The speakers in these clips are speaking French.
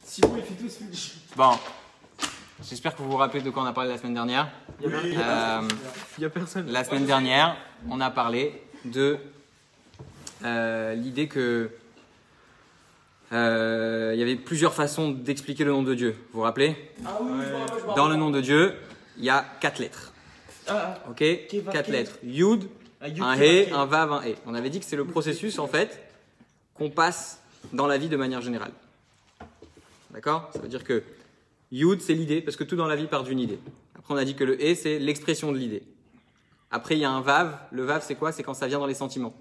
Simon, il fait tout ce Bon, j'espère que vous vous rappelez de quoi on a parlé la semaine dernière. Il y a personne. La semaine dernière, on a parlé de l'idée que il y avait plusieurs façons d'expliquer le nom de Dieu. Vous vous rappelez? Ah oui, je me rappelle. Dans le nom de Dieu, il y a 4 lettres. Ok, 4 lettres. Yud, un He, un Vav, un He. On avait dit que c'est le processus en fait qu'on passe dans la vie de manière générale. D'accord? Ça veut dire que Yud, c'est l'idée, parce que tout dans la vie part d'une idée. Après, on a dit que le He, c'est l'expression de l'idée. Après, il y a un Vav. Le Vav, c'est quoi? C'est quand ça vient dans les sentiments.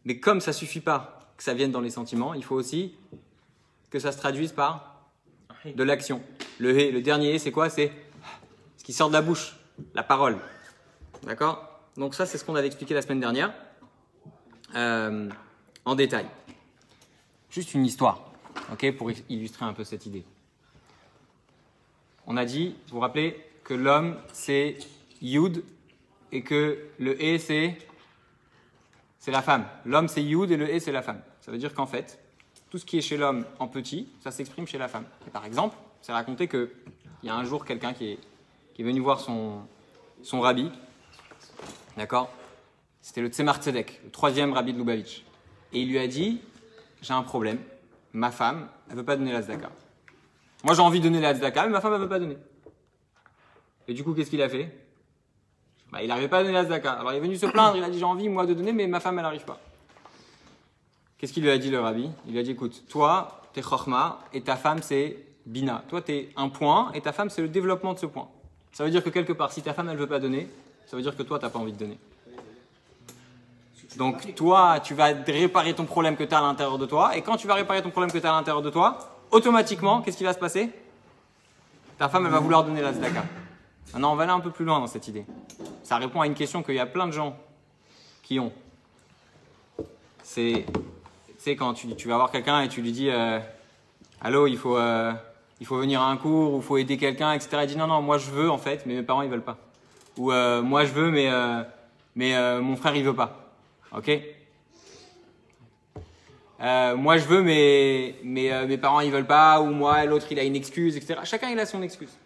Mais comme ça suffit pas que ça vienne dans les sentiments, il faut aussi que ça se traduise par de l'action. Le He, le dernier He, c'est quoi? C'est ce qui sort de la bouche, la parole. D'accord? Donc ça, c'est ce qu'on avait expliqué la semaine dernière, en détail. Juste une histoire. Ok, pour illustrer un peu cette idée. On a dit, vous vous rappelez, que l'homme c'est Yud et que le He c'est la femme. L'homme c'est Yud et le He c'est la femme. Ça veut dire qu'en fait, tout ce qui est chez l'homme en petit, ça s'exprime chez la femme. Et par exemple, c'est raconté qu'il y a un jour quelqu'un qui est venu voir son rabbi. D'accord? C'était le Tzemar Tzedek, le 3e rabbi de Lubavitch. Et il lui a dit, j'ai un problème. Ma femme, elle ne veut pas donner la tzedaka. Moi, j'ai envie de donner la tzedaka, mais ma femme, elle ne veut pas donner. Et du coup, qu'est-ce qu'il a fait? Il n'arrivait pas à donner la tzedaka. Alors, il est venu se plaindre, il a dit, j'ai envie, moi, de donner, mais ma femme, elle n'arrive pas. Qu'est-ce qu'il lui a dit, le rabbi? Il lui a dit, écoute, toi, t'es chokhma, et ta femme, c'est bina. Toi, t'es un point, et ta femme, c'est le développement de ce point. Ça veut dire que quelque part, si ta femme, elle ne veut pas donner, ça veut dire que toi, tu n'as pas envie de donner. Donc toi, tu vas réparer ton problème que tu as à l'intérieur de toi. Et quand tu vas réparer ton problème que tu as à l'intérieur de toi, automatiquement, qu'est-ce qui va se passer? Ta femme, elle va vouloir donner la tzedaka. Maintenant, on va aller un peu plus loin dans cette idée. Ça répond à une question qu'il y a plein de gens qui ont. C'est quand tu vas voir quelqu'un et tu lui dis allô, il faut venir à un cours ou il faut aider quelqu'un, etc. Il dit non, moi je veux en fait, mais mes parents ils veulent pas. Ou moi je veux, mais mon frère il veut pas. Ok. Moi je veux, mais mes parents ils veulent pas, ou moi l'autre il a une excuse, etc. Chacun il a son excuse.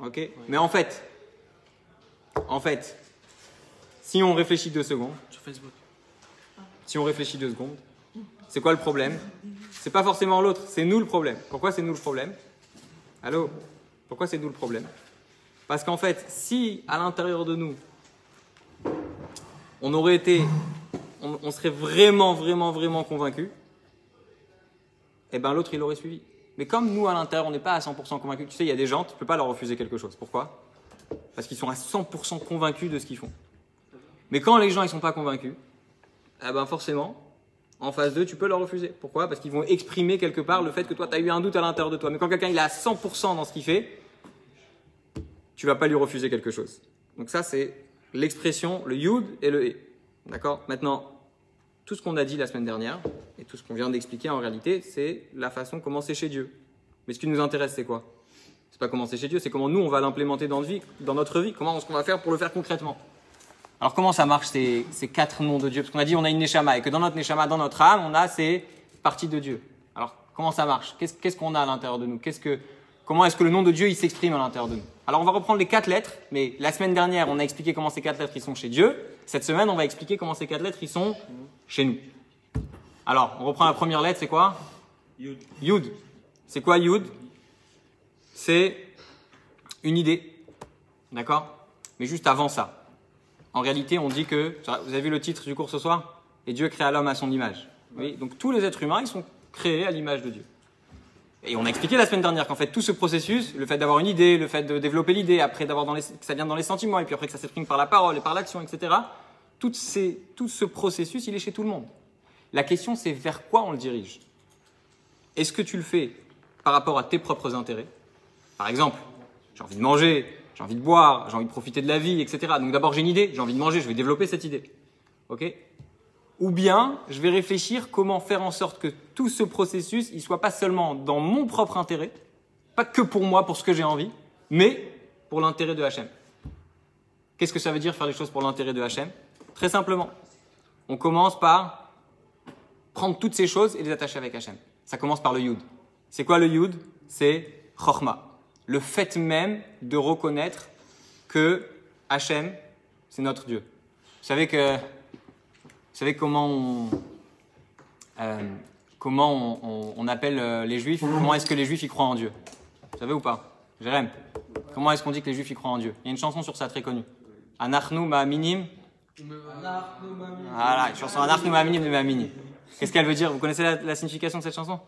Ok. Mais en fait, si on réfléchit 2 secondes, c'est quoi le problème? C'est pas forcément l'autre, c'est nous le problème. Pourquoi c'est nous le problème? Allô? Pourquoi c'est nous le problème? Parce qu'en fait, si à l'intérieur de nous on serait vraiment convaincu, eh ben l'autre il aurait suivi. Mais comme nous à l'intérieur on n'est pas à 100% convaincus, tu sais, il y a des gens, tu peux pas leur refuser quelque chose. Pourquoi? Parce qu'ils sont à 100% convaincus de ce qu'ils font. Mais quand les gens ils sont pas convaincus, eh ben forcément, en face d'eux, tu peux leur refuser. Pourquoi? Parce qu'ils vont exprimer quelque part le fait que toi tu as eu un doute à l'intérieur de toi. Mais quand quelqu'un il est à 100% dans ce qu'il fait, tu vas pas lui refuser quelque chose. Donc ça c'est l'expression, le Yud et le He. D'accord? Maintenant, tout ce qu'on a dit la semaine dernière, et tout ce qu'on vient d'expliquer en réalité, c'est la façon comment c'est chez Dieu. Mais ce qui nous intéresse, c'est quoi? C'est pas comment c'est chez Dieu, c'est comment nous, on va l'implémenter dans notre vie. Comment est-ce qu'on va faire pour le faire concrètement? Alors, comment ça marche ces 4 noms de Dieu? Parce qu'on a dit on a une Neshama, et que dans notre Neshama, dans notre âme, on a ces parties de Dieu. Alors, comment ça marche? Qu'est-ce qu'on a à l'intérieur de nous? Comment est-ce que le nom de Dieu il s'exprime à l'intérieur de nous? Alors on va reprendre les 4 lettres, mais la semaine dernière on a expliqué comment ces 4 lettres ils sont chez Dieu. Cette semaine on va expliquer comment ces 4 lettres ils sont chez nous. Alors on reprend la première lettre, c'est quoi? Yud. Yud. C'est quoi Yud? C'est une idée. D'accord? Mais juste avant ça, en réalité on dit que, vous avez vu le titre du cours ce soir? Et Dieu créa l'homme à son image. Oui, donc tous les êtres humains ils sont créés à l'image de Dieu. Et on a expliqué la semaine dernière qu'en fait tout ce processus, le fait d'avoir une idée, le fait de développer l'idée, après que ça vienne dans les sentiments, et puis après que ça s'exprime par la parole et par l'action, etc. Tout ce processus, il est chez tout le monde. La question c'est vers quoi on le dirige? Est-ce que tu le fais par rapport à tes propres intérêts? Par exemple, j'ai envie de manger, j'ai envie de boire, j'ai envie de profiter de la vie, etc. Donc d'abord j'ai une idée, j'ai envie de manger, je vais développer cette idée. Ok? Ou bien, je vais réfléchir comment faire en sorte que tout ce processus, il soit pas seulement dans mon propre intérêt, pas que pour moi, pour ce que j'ai envie, mais pour l'intérêt de Hachem. Qu'est-ce que ça veut dire faire les choses pour l'intérêt de Hachem? Très simplement, on commence par prendre toutes ces choses et les attacher avec Hachem. Ça commence par le Yud. C'est quoi le yud? C'est chokhma. Le fait même de reconnaître que Hachem, c'est notre Dieu. Vous savez comment on appelle les Juifs? Comment est-ce que les Juifs y croient en Dieu? Vous savez ou pas? Jérém, comment est-ce qu'on dit que les Juifs y croient en Dieu? Il y a une chanson sur ça très connue. Anachnu ma'aminim. Voilà, une chanson Anachnu ma'aminim de ma'aminim. Qu'est-ce qu'elle veut dire? Vous connaissez la signification de cette chanson?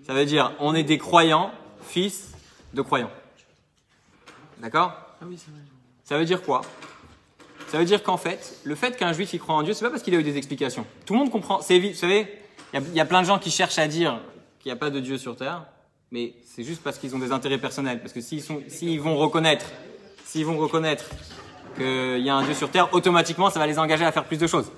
Ça veut dire on est des croyants, fils de croyants. D'accord? Ah oui, c'est vrai. Ça veut dire quoi? Ça veut dire qu'en fait, le fait qu'un juif y croit en Dieu, c'est pas parce qu'il a eu des explications. Tout le monde comprend. Vous savez, il y a plein de gens qui cherchent à dire qu'il n'y a pas de Dieu sur terre, mais c'est juste parce qu'ils ont des intérêts personnels. Parce que s'ils vont reconnaître qu'il y a un Dieu sur terre, automatiquement, ça va les engager à faire plus de choses.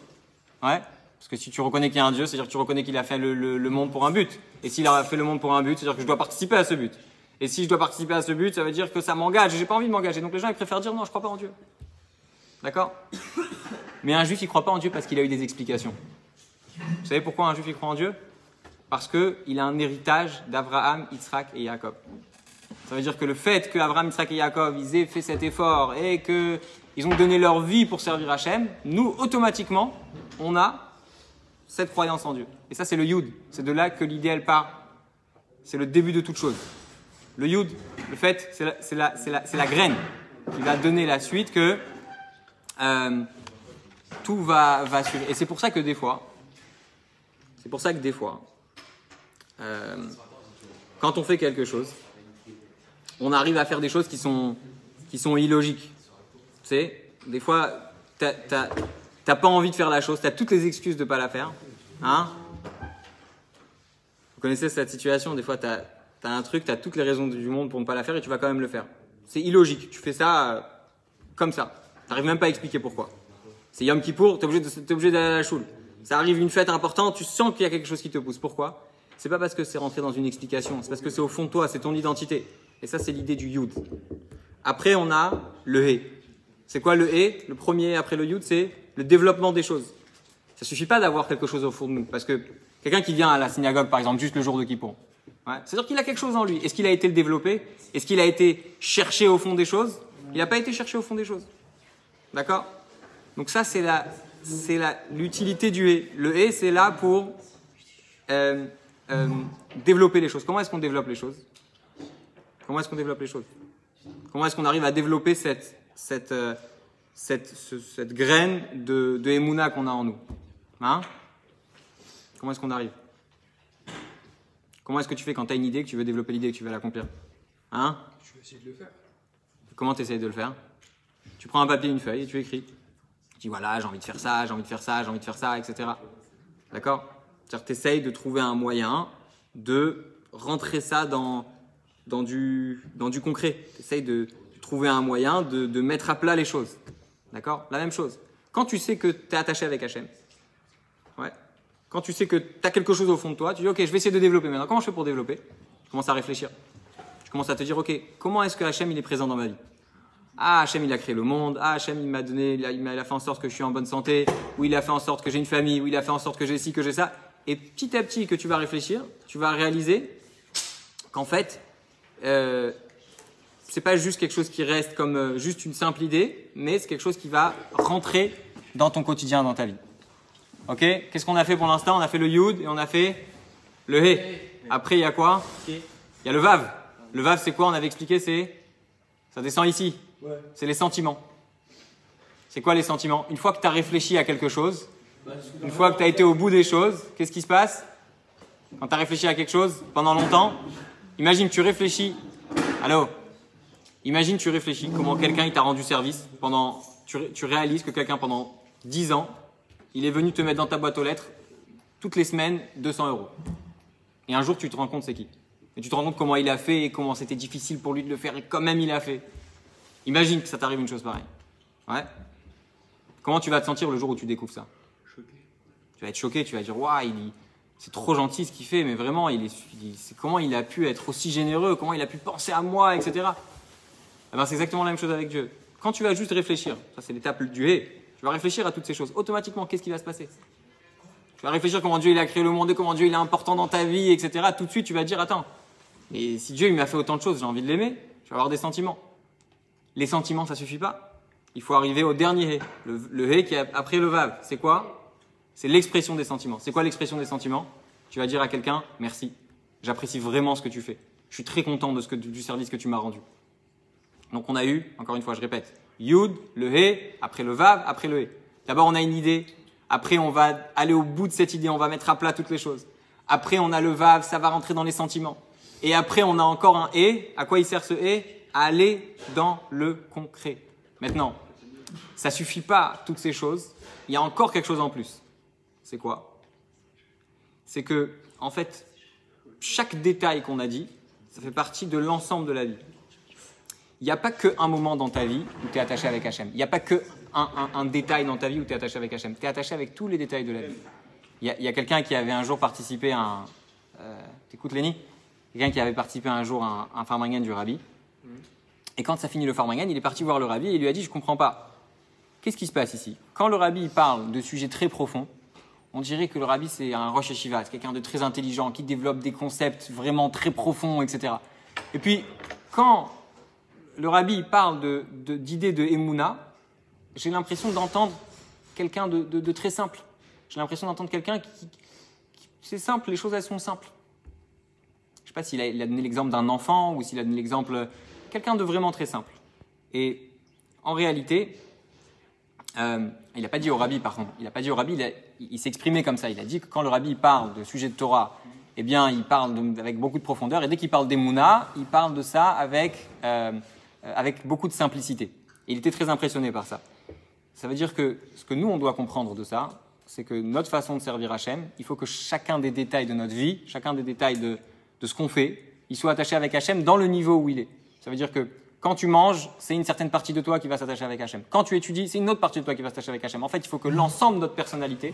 Ouais. Parce que si tu reconnais qu'il y a un Dieu, c'est-à-dire que tu reconnais qu'il a fait le monde pour un but. Et s'il a fait le monde pour un but, c'est-à-dire que je dois participer à ce but. Et si je dois participer à ce but, ça veut dire que ça m'engage et j'ai pas envie de m'engager. Donc les gens ils préfèrent dire non, je crois pas en Dieu. D'accord? Mais un juif il croit pas en Dieu parce qu'il a eu des explications. Vous savez pourquoi un juif il croit en Dieu? Parce qu'il a un héritage d'Abraham, Yitzhak et Jacob. Ça veut dire que le fait qu'Abraham, Yitzhak et Jacob ils aient fait cet effort et qu'ils ont donné leur vie pour servir Hachem, nous automatiquement on a cette croyance en Dieu. Et ça c'est le Yud. C'est de là que l'idée elle part. C'est le début de toute chose. Le Yud, le fait, c'est la graine qui va donner la suite que tout va suivre. Et c'est pour ça que des fois, quand on fait quelque chose, on arrive à faire des choses qui sont illogiques. Tu sais, des fois, t'as pas envie de faire la chose, t'as toutes les excuses de pas la faire. Hein? Vous connaissez cette situation, des fois t'as un truc, t'as toutes les raisons du monde pour ne pas la faire et tu vas quand même le faire. C'est illogique, tu fais ça comme ça. T'arrives même pas à expliquer pourquoi. C'est Yom Kippour, t'es obligé d'aller à la choule. Ça arrive une fête importante, tu sens qu'il y a quelque chose qui te pousse. Pourquoi? C'est pas parce que c'est rentré dans une explication, c'est parce que c'est au fond de toi, c'est ton identité. Et ça, c'est l'idée du Yud. Après, on a le He. C'est quoi le He? Le premier après le Yud, c'est le développement des choses. Ça suffit pas d'avoir quelque chose au fond de nous. Parce que quelqu'un qui vient à la synagogue, par exemple, juste le jour de Kippour, ouais, c'est-à-dire qu'il a quelque chose en lui. Est-ce qu'il a été le développer? Est-ce qu'il a été cherché au fond des choses? Il n'a pas été cherché au fond des choses. D'accord? Donc ça, c'est l'utilité du He. Le He, c'est là pour développer les choses. Comment est-ce qu'on développe les choses? Comment est-ce qu'on développe les choses? Comment est-ce qu'on arrive à développer cette graine de Emouna qu'on a en nous? Hein? Comment est-ce qu'on arrive? Comment est-ce que tu fais quand tu as une idée, que tu veux développer l'idée, que tu veux l'accomplir? Hein? Je vais essayer de le faire. Comment tu essayes de le faire? Tu prends un papier, une feuille et tu écris. Tu dis voilà, j'ai envie de faire ça, j'ai envie de faire ça, j'ai envie de faire ça, etc. D'accord? C'est-à-dire que tu essayes de trouver un moyen de rentrer ça dans du concret. Tu essayes de trouver un moyen de mettre à plat les choses. D'accord? La même chose. Quand tu sais que tu es attaché avec Hachem, ouais. Quand tu sais que tu as quelque chose au fond de toi, tu dis ok, je vais essayer de développer maintenant. Comment je fais pour développer? Tu commences à réfléchir. Tu commences à te dire ok, comment est-ce que Hachem il est présent dans ma vie? Ah, Hachem il a créé le monde. Ah, Hachem il m'a donné, il a fait en sorte que je suis en bonne santé. Ou il a fait en sorte que j'ai une famille. Ou il a fait en sorte que j'ai ci, que j'ai ça. Et petit à petit que tu vas réfléchir, tu vas réaliser qu'en fait, c'est pas juste quelque chose qui reste comme juste une simple idée, mais c'est quelque chose qui va rentrer dans ton quotidien, dans ta vie. Ok? Qu'est-ce qu'on a fait pour l'instant? On a fait le Yud et on a fait le He. Après, il y a quoi? Il y a le Vav. Le Vav, c'est quoi? On avait expliqué, ça descend ici. Ouais. C'est les sentiments. C'est quoi les sentiments? Une fois que tu as réfléchi à quelque chose, une fois que tu as été au bout des choses, qu'est-ce qui se passe? Quand tu as réfléchi à quelque chose pendant longtemps, imagine tu réfléchis. Allô? Imagine tu réfléchis comment quelqu'un il t'a rendu service pendant. Tu réalises que quelqu'un pendant 10 ans, il est venu te mettre dans ta boîte aux lettres toutes les semaines 200 €. Et un jour tu te rends compte c'est qui? Et tu te rends compte comment il a fait et comment c'était difficile pour lui de le faire et quand même il a fait. Imagine que ça t'arrive une chose pareille. Ouais. Comment tu vas te sentir le jour où tu découvres ça? Choqué. Tu vas être choqué, tu vas dire waouh, c'est trop gentil ce qu'il fait, mais vraiment, comment il a pu être aussi généreux, comment il a pu penser à moi, etc. Eh ben, c'est exactement la même chose avec Dieu. Quand tu vas juste réfléchir, ça c'est l'étape du He, tu vas réfléchir à toutes ces choses. Automatiquement, qu'est-ce qui va se passer? Tu vas réfléchir comment Dieu il a créé le monde, comment Dieu il est important dans ta vie, etc. Tout de suite, tu vas te dire, attends, mais si Dieu il m'a fait autant de choses, j'ai envie de l'aimer, je vais avoir des sentiments. Les sentiments, ça suffit pas. Il faut arriver au dernier hé. Le hé qui est après le vav. C'est quoi? C'est l'expression des sentiments. C'est quoi l'expression des sentiments? Tu vas dire à quelqu'un, merci, j'apprécie vraiment ce que tu fais. Je suis très content du service que tu m'as rendu. Donc on a eu, encore une fois, je répète, Yud, le hé, après le vav, après le hé. D'abord on a une idée, après on va aller au bout de cette idée, on va mettre à plat toutes les choses. Après on a le vav, ça va rentrer dans les sentiments. Et après on a encore un hé. À quoi il sert ce hé? À aller dans le concret. Maintenant, ça suffit pas toutes ces choses. Il y a encore quelque chose en plus. C'est quoi? C'est que, en fait, chaque détail qu'on a dit, ça fait partie de l'ensemble de la vie. Il n'y a pas qu'un moment dans ta vie où tu es attaché avec Hachem. Il n'y a pas qu'un détail dans ta vie où tu es attaché avec Hachem. Tu es attaché avec tous les détails de la vie. Il y a quelqu'un qui avait un jour participé à un... T'écoutes, Lenny? Quelqu'un qui avait participé un jour à un farmangan du rabbi. Et quand ça finit le farmangan, il est parti voir le rabbi et il lui a dit « Je ne comprends pas. Qu'est-ce qui se passe ici? Quand le rabbi parle de sujets très profonds, on dirait que le rabbi, c'est un rosh yeshiva, c'est quelqu'un de très intelligent, qui développe des concepts vraiment très profonds, etc. Et puis, quand le rabbi parle d'idées de Emouna, j'ai l'impression d'entendre quelqu'un de très simple. J'ai l'impression d'entendre quelqu'un qui c'est simple, les choses, elles sont simples. Je ne sais pas s'il a donné l'exemple d'un enfant ou s'il a donné l'exemple... Quelqu'un de vraiment très simple. Et en réalité... il n'a pas dit au rabbi, par contre. Il n'a pas dit au rabbi, il s'est exprimé comme ça. Il a dit que quand le rabbi parle de sujet de Torah, eh bien, il parle avec beaucoup de profondeur. Et dès qu'il parle d'Emouna, il parle de ça avec beaucoup de simplicité. Et il était très impressionné par ça. Ça veut dire que ce que nous, on doit comprendre de ça, c'est que notre façon de servir Hachem, il faut que chacun des détails de notre vie, chacun des détails de ce qu'on fait, il soit attaché avec Hachem dans le niveau où il est. Ça veut dire que quand tu manges, c'est une certaine partie de toi qui va s'attacher avec Hachem. Quand tu étudies, c'est une autre partie de toi qui va s'attacher avec Hachem. En fait, il faut que l'ensemble de notre personnalité,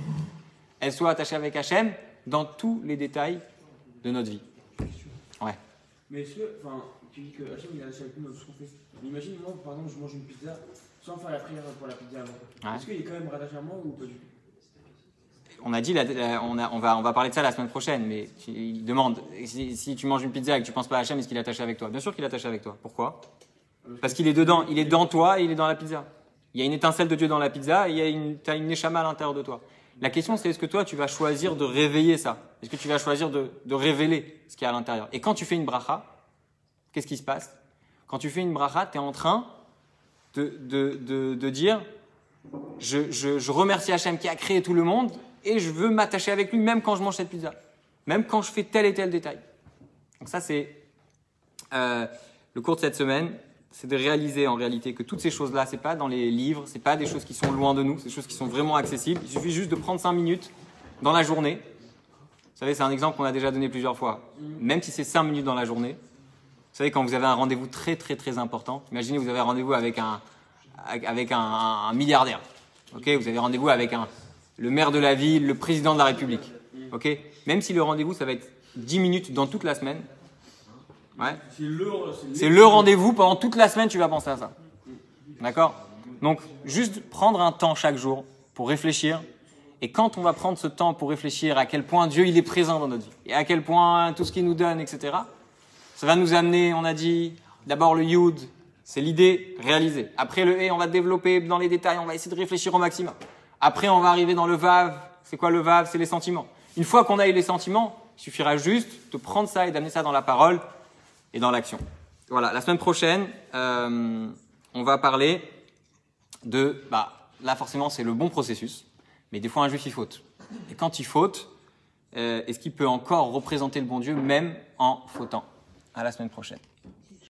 elle soit attachée avec Hachem dans tous les détails de notre vie. Ouais. Mais est-ce que, enfin, tu dis que Hachem il est attaché avec nous dans tout ce qu'on fait. Mais imagine, moi, par exemple, je mange une pizza sans faire la prière pour la pizza avant. Ouais. Est-ce qu'il est quand même rattaché à moi ou pas du tout? On a dit, on va parler de ça la semaine prochaine, mais il demande, si tu manges une pizza et que tu ne penses pas à Hachem, est-ce qu'il est attaché avec toi? Bien sûr qu'il est attaché avec toi. Pourquoi? Parce qu'il est dedans, il est dans toi et il est dans la pizza. Il y a une étincelle de Dieu dans la pizza et tu as une neshama à l'intérieur de toi. La question, c'est est-ce que toi, tu vas choisir de réveiller ça? Est-ce que tu vas choisir de révéler ce qu'il y a à l'intérieur? Et quand tu fais une bracha, qu'est-ce qui se passe? Quand tu fais une bracha, tu es en train de dire je remercie Hachem qui a créé tout le monde et je veux m'attacher avec lui même quand je mange cette pizza. Même quand je fais tel et tel détail. Donc ça, c'est le cours de cette semaine. C'est de réaliser en réalité que toutes ces choses-là, c'est pas dans les livres, c'est pas des choses qui sont loin de nous, c'est des choses qui sont vraiment accessibles. Il suffit juste de prendre 5 minutes dans la journée. Vous savez, c'est un exemple qu'on a déjà donné plusieurs fois. Même si c'est 5 minutes dans la journée, vous savez, quand vous avez un rendez-vous très très très important, imaginez vous avez un rendez-vous avec un milliardaire. Okay, vous avez rendez-vous avec le maire de la ville, le président de la République. Okay, même si le rendez-vous, ça va être 10 minutes dans toute la semaine. Ouais. C'est le rendez-vous, pendant toute la semaine, tu vas penser à ça. D'accord? Donc, juste prendre un temps chaque jour pour réfléchir. Et quand on va prendre ce temps pour réfléchir à quel point Dieu il est présent dans notre vie, et à quel point tout ce qu'il nous donne, etc., ça va nous amener, on a dit, d'abord le Yud, c'est l'idée réalisée. Après le Hé, on va développer dans les détails, on va essayer de réfléchir au maximum. Après, on va arriver dans le Vav. C'est quoi le Vav? C'est les sentiments. Une fois qu'on a eu les sentiments, il suffira juste de prendre ça et d'amener ça dans la parole et dans l'action. Voilà, la semaine prochaine, on va parler de... là, forcément, c'est le bon processus, mais des fois, un juif, il faute. Et quand il faute, est-ce qu'il peut encore représenter le bon Dieu, même en fautant? À la semaine prochaine.